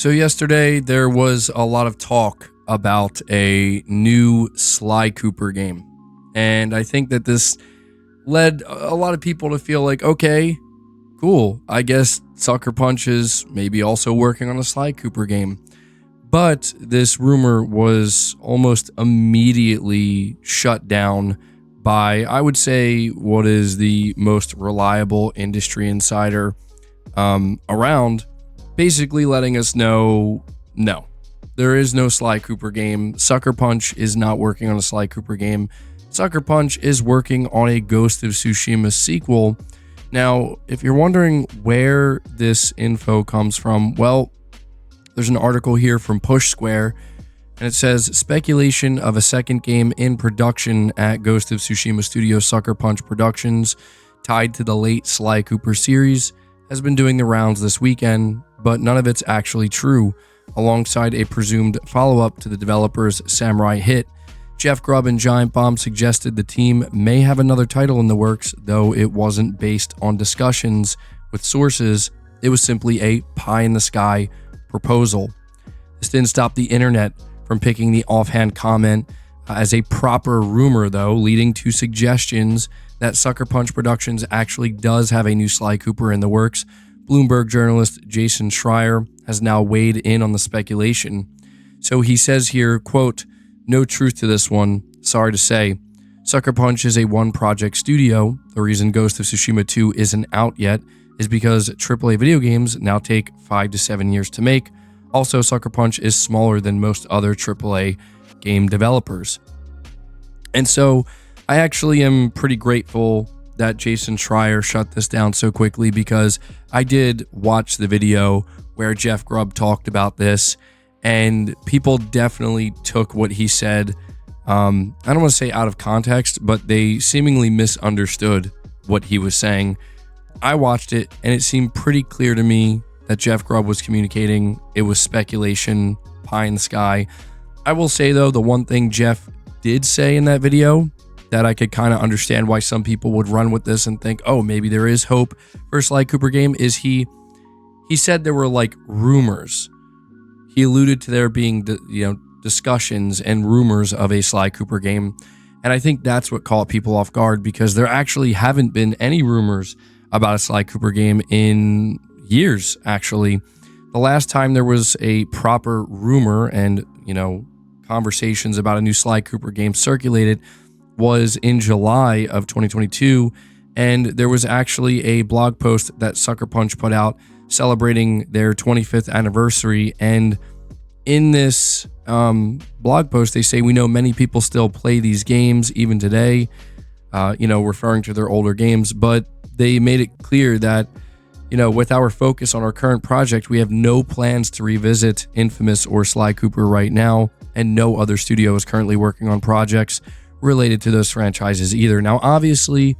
So yesterday there was a lot of talk about a new Sly Cooper game. And I think that this led a lot of people to feel like, okay, cool. I guess Sucker Punch is maybe also working on a Sly Cooper game. But this rumor was almost immediately shut down by, I would say, what is the most reliable industry insider around, basically letting us know, no, there is no Sly Cooper game. Sucker Punch is not working on a Sly Cooper game. Sucker Punch is working on a Ghost of Tsushima sequel. Now, if you're wondering where this info comes from, well, there's an article here from Push Square, and it says, speculation of a second game in production at Ghost of Tsushima Studio Sucker Punch Productions, tied to the late Sly Cooper series, has been doing the rounds this weekend, but none of it's actually true. Alongside a presumed follow-up to the developer's Samurai hit, Jeff Grubb and Giant Bomb suggested the team may have another title in the works, though it wasn't based on discussions with sources. It was simply a pie-in-the-sky proposal. This didn't stop the internet from picking the offhand comment as a proper rumor, though, leading to suggestions that Sucker Punch Productions actually does have a new Sly Cooper in the works. Bloomberg journalist Jason Schreier has now weighed in on the speculation. So he says here, quote, "No truth to this one. Sorry to say. Sucker Punch is a one-project studio. The reason Ghost of Tsushima 2 isn't out yet is because AAA video games now take 5 to 7 years to make. Also, Sucker Punch is smaller than most other AAA game developers." And so I actually am pretty grateful that Jason Schreier shut this down so quickly, because I did watch the video where Jeff Grubb talked about this, and people definitely took what he said, I don't want to say out of context, but they seemingly misunderstood what he was saying. I watched it, and it seemed pretty clear to me that Jeff Grubb was communicating it was speculation, pie in the sky. I will say, though, the one thing Jeff did say in that video that I could kind of understand why some people would run with this and think, oh, maybe there is hope for a Sly Cooper game, is he said there were like rumors. He alluded to there being, discussions and rumors of a Sly Cooper game. And I think that's what caught people off guard, because there actually haven't been any rumors about a Sly Cooper game in years, actually. The last time there was a proper rumor and, conversations about a new Sly Cooper game circulated was in July of 2022. And there was actually a blog post that Sucker Punch put out celebrating their 25th anniversary. And in this blog post, they say, "We know many people still play these games even today," referring to their older games. But they made it clear that, with our focus on our current project, we have no plans to revisit Infamous or Sly Cooper right now, and no other studio is currently working on projects related to those franchises either. Now, obviously,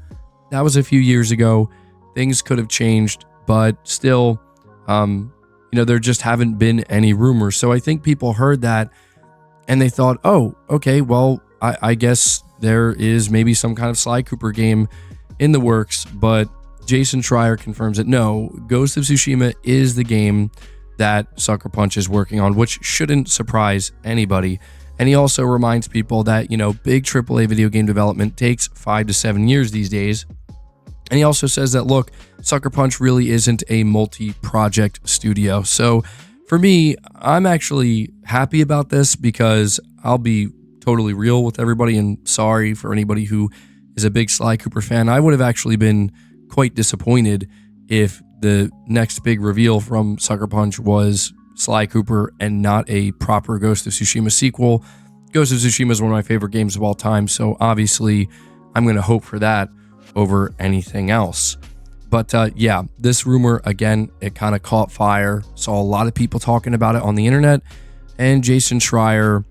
that was a few years ago. Things could have changed, but still, there just haven't been any rumors. So I think people heard that and they thought, oh, okay, well, I guess there is maybe some kind of Sly Cooper game in the works. But Jason Schreier confirms that no, Ghost of Tsushima is the game that Sucker Punch is working on, which shouldn't surprise anybody. And he also reminds people that, big AAA video game development takes 5 to 7 years these days. And he also says that, look, Sucker Punch really isn't a multi-project studio. So for me, I'm actually happy about this, because I'll be totally real with everybody, and sorry for anybody who is a big Sly Cooper fan. I would have actually been quite disappointed if the next big reveal from Sucker Punch was Sly Cooper and not a proper Ghost of Tsushima sequel. Ghost of Tsushima is one of my favorite games of all time, so obviously I'm going to hope for that over anything else. But this rumor, again, it kind of caught fire. Saw a lot of people talking about it on the internet, and Jason Schreier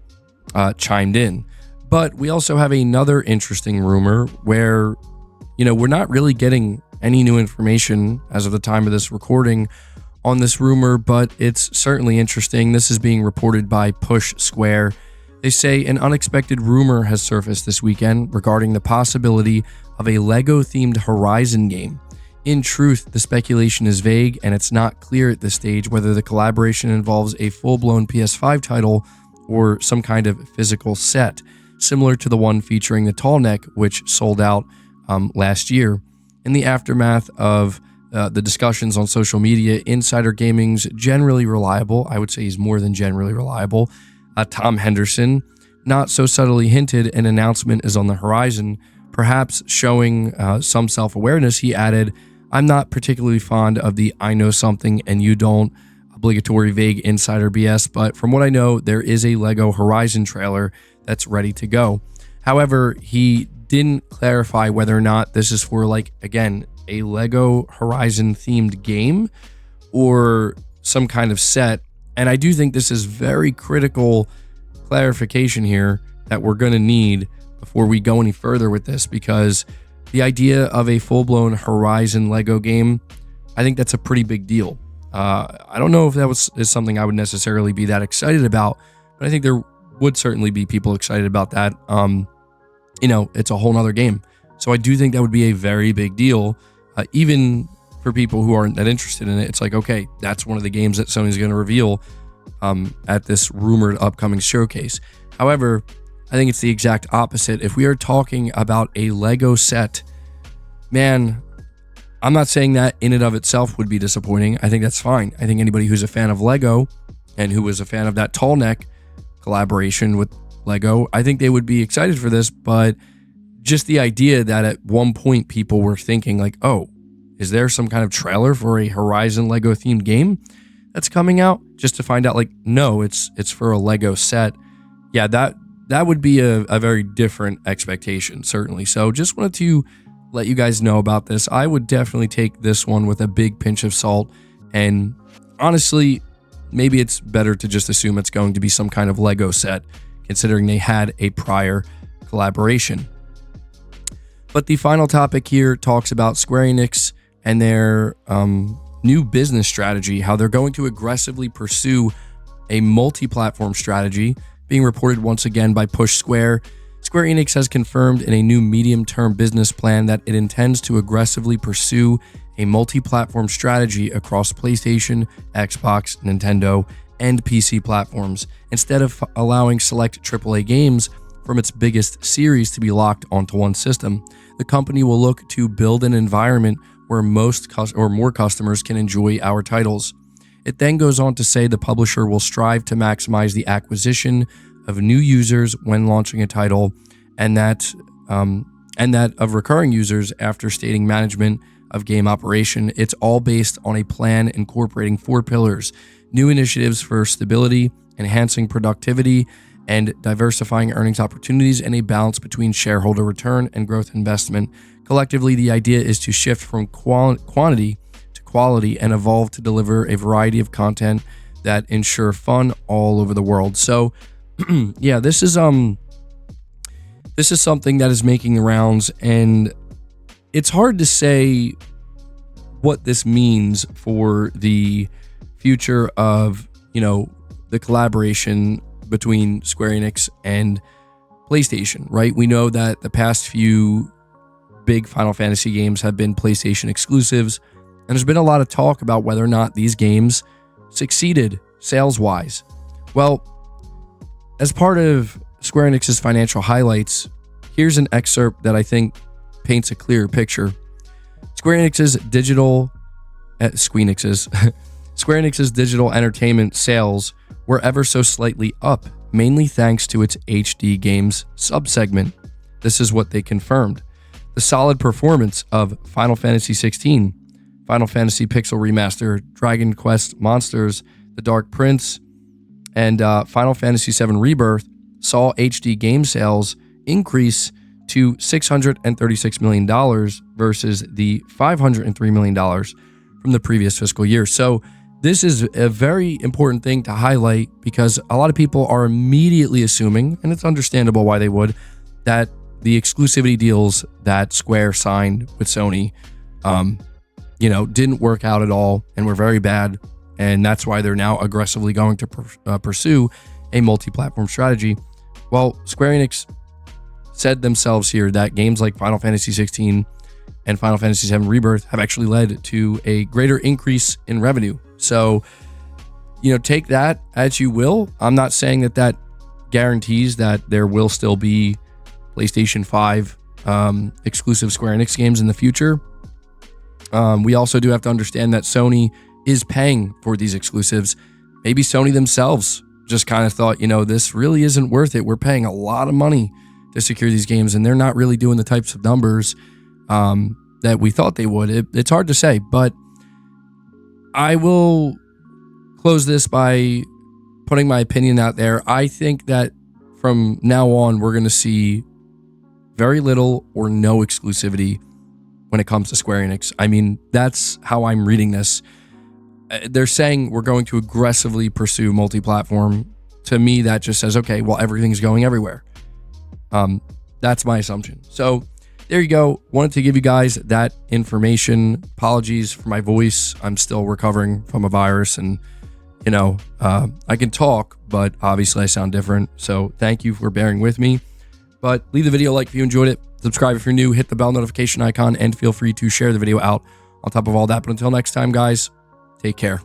chimed in. But we also have another interesting rumor where, we're not really getting any new information as of the time of this recording on this rumor, but it's certainly interesting. This is being reported by Push Square. They say an unexpected rumor has surfaced this weekend regarding the possibility of a Lego-themed Horizon game. In truth, the speculation is vague, and it's not clear at this stage whether the collaboration involves a full-blown PS5 title or some kind of physical set, similar to the one featuring the tall neck, which sold out last year. In the aftermath of the discussions on social media, Insider Gaming's generally reliable, I would say he's more than generally reliable, Tom Henderson, not so subtly hinted an announcement is on the horizon. Perhaps showing some self-awareness, he added, "I'm not particularly fond of the I know something and you don't obligatory vague insider BS, but from what I know, there is a LEGO Horizon trailer that's ready to go." However, he didn't clarify whether or not this is for, like, again, a LEGO Horizon themed game or some kind of set. And I do think this is very critical clarification here that we're going to need before we go any further with this, because the idea of a full-blown Horizon LEGO game, I think that's a pretty big deal. I don't know if that is something I would necessarily be that excited about, but I think there would certainly be people excited about that. It's a whole nother game. So I do think that would be a very big deal, even for people who aren't that interested in it. It's like, okay, that's one of the games that Sony's going to reveal at this rumored upcoming showcase. However, I think it's the exact opposite. If we are talking about a LEGO set, man, I'm not saying that in and of itself would be disappointing. I think that's fine. I think anybody who's a fan of LEGO and who was a fan of that tall neck collaboration with LEGO, I think they would be excited for this. But just the idea that at one point people were thinking like, oh, is there some kind of trailer for a Horizon LEGO themed game that's coming out? Just to find out, like, no, it's for a LEGO set. Yeah, that would be a very different expectation, certainly. So just wanted to let you guys know about this. I would definitely take this one with a big pinch of salt. And honestly, maybe it's better to just assume it's going to be some kind of LEGO set, considering they had a prior collaboration. But the final topic here talks about Square Enix and their new business strategy, how they're going to aggressively pursue a multi-platform strategy, being reported once again by Push Square. Square Enix has confirmed in a new medium-term business plan that it intends to aggressively pursue a multi-platform strategy across PlayStation, Xbox, Nintendo, and PC platforms, instead of allowing select AAA games from its biggest series to be locked onto one system. The company will look to build an environment where more customers can enjoy our titles. It then goes on to say the publisher will strive to maximize the acquisition of new users when launching a title, and that of recurring users after stating management of game operation. It's all based on a plan incorporating 4 pillars: new initiatives for stability, enhancing productivity, and diversifying earnings opportunities, and a balance between shareholder return and growth investment. Collectively, the idea is to shift from quantity to quality and evolve to deliver a variety of content that ensure fun all over the world. So, yeah, this is something that is making the rounds, and it's hard to say what this means for the future of, the collaboration between Square Enix and PlayStation, right? We know that the past few big Final Fantasy games have been PlayStation exclusives, and there's been a lot of talk about whether or not these games succeeded sales-wise. Well, as part of Square Enix's financial highlights, here's an excerpt that I think paints a clearer picture. Square Enix's digital entertainment sales were ever so slightly up, mainly thanks to its HD games subsegment. This is what they confirmed. The solid performance of Final Fantasy XVI, Final Fantasy Pixel Remaster, Dragon Quest Monsters, The Dark Prince, and Final Fantasy VII Rebirth saw HD game sales increase to $636 million versus the $503 million from the previous fiscal year. So this is a very important thing to highlight, because a lot of people are immediately assuming, and it's understandable why they would, that the exclusivity deals that Square signed with Sony, didn't work out at all and were very bad. And that's why they're now aggressively going to pursue a multi-platform strategy. Well, Square Enix said themselves here that games like Final Fantasy XVI, and Final Fantasy VII Rebirth have actually led to a greater increase in revenue. So, take that as you will. I'm not saying that guarantees that there will still be PlayStation 5 exclusive Square Enix games in the future. We also do have to understand that Sony is paying for these exclusives. Maybe Sony themselves just kind of thought, this really isn't worth it. We're paying a lot of money to secure these games, and they're not really doing the types of numbers that we thought they would. It's hard to say, but I will close this by putting my opinion out there. I think that from now on, we're going to see very little or no exclusivity when it comes to Square Enix. I mean, that's how I'm reading this. They're saying we're going to aggressively pursue multi-platform. To me, that just says, okay, well, everything's going everywhere. That's my assumption. So there you go. Wanted to give you guys that information. Apologies for my voice. I'm still recovering from a virus, and I can talk, but obviously I sound different. So thank you for bearing with me. But leave the video a like if you enjoyed it. Subscribe if you're new. Hit the bell notification icon, and feel free to share the video out on top of all that. But until next time, guys, take care.